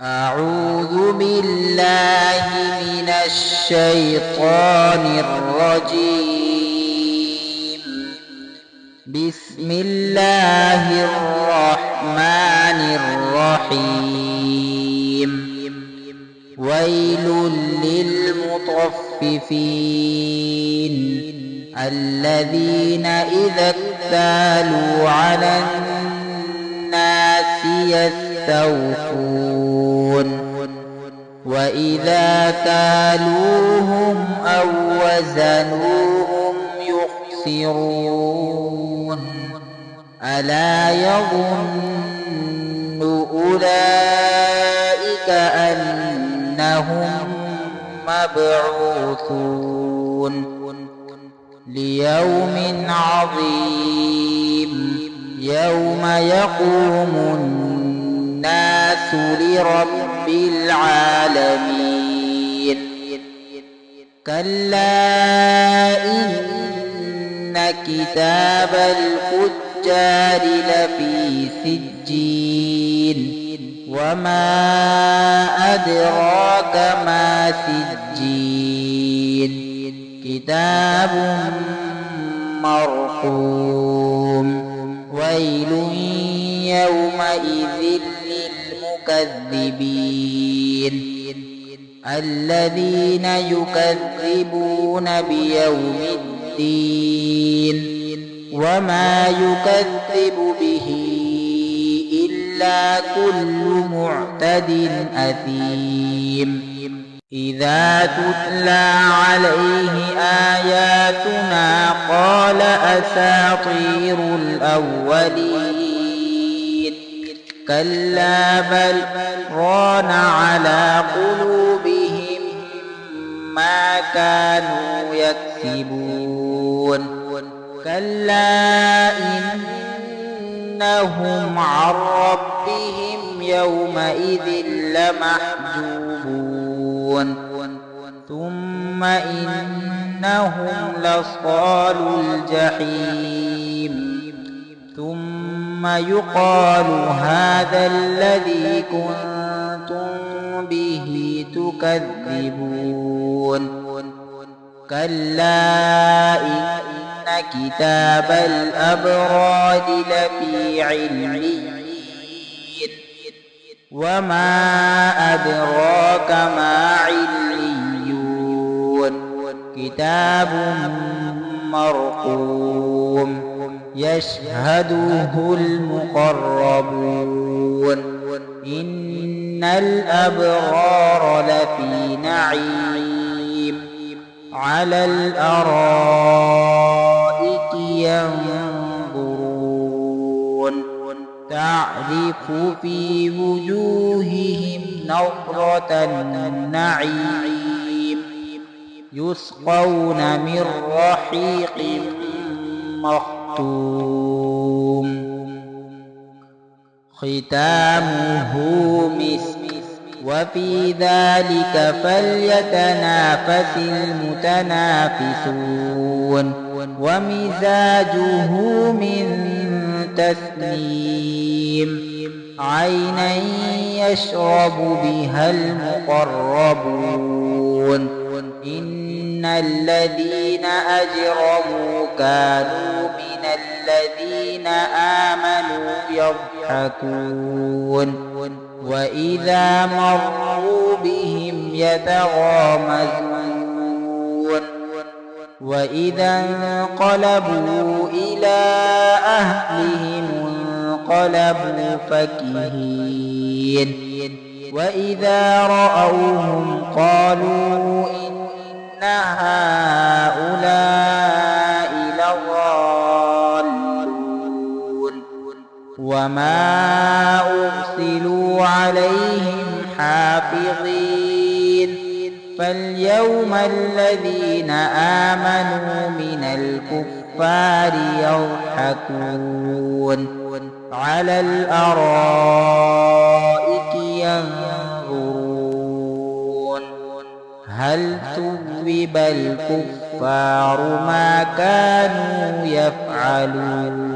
أعوذ بالله من الشيطان الرجيم. بسم الله الرحمن الرحيم. ويل للمطففين الذين إذا اكتالوا على الناس يستوفون وإذا كالوهم أو وزنوهم يخسرون. ألا يظن أولئك أنهم مبعوثون ليوم عظيم يوم يقوم الناس لرب العالمين. كلا إن كتاب الفجار لفي سجين وما أدراك ما سجين كتاب مرقوم. ويل يومئذ للمكذبين الذين يكذبون بيوم الدين وما يكذب به إلا كل معتد أثيم. إذا تتلى عليه آياتنا قال أساطير الأولين. كلا بل ران على قلوبهم ما كانوا يكسبون. كلا إنهم عن ربهم يومئذ لمحجوبون. ثم إنهم لصال الجحيم. ثم يقال هذا الذي كنتم به تكذبون. كلا إن كتاب الأبرار لفي عليين وما أدراك ما عليون. كتاب مرقوم يشهده المقربون. إن الأبرار لفي نعيم على الأرائك ينظرون تعرف في وجوههم نضرة النعيم يسقون من رحيق مختوم ختامه مسك وفي ذلك فليتنافس المتنافسون. ومزاجه من تسنيم عينا يشرب بها المقربون. إن الذين أجرموا كانوا من الذين آمنوا يضحكون وإذا مروا بهم يتغامزون. وإذا انقلبوا إلى أهلهم انقلبوا فكهين. وإذا رأوهم قالوا إن هؤلاء لضالون. وما أرسلوا عليهم حافظين. فاليوم الذين آمنوا من الكفار يضحكون على الأرائك ينظرون هل ثوب الكفار ما كانوا يفعلون.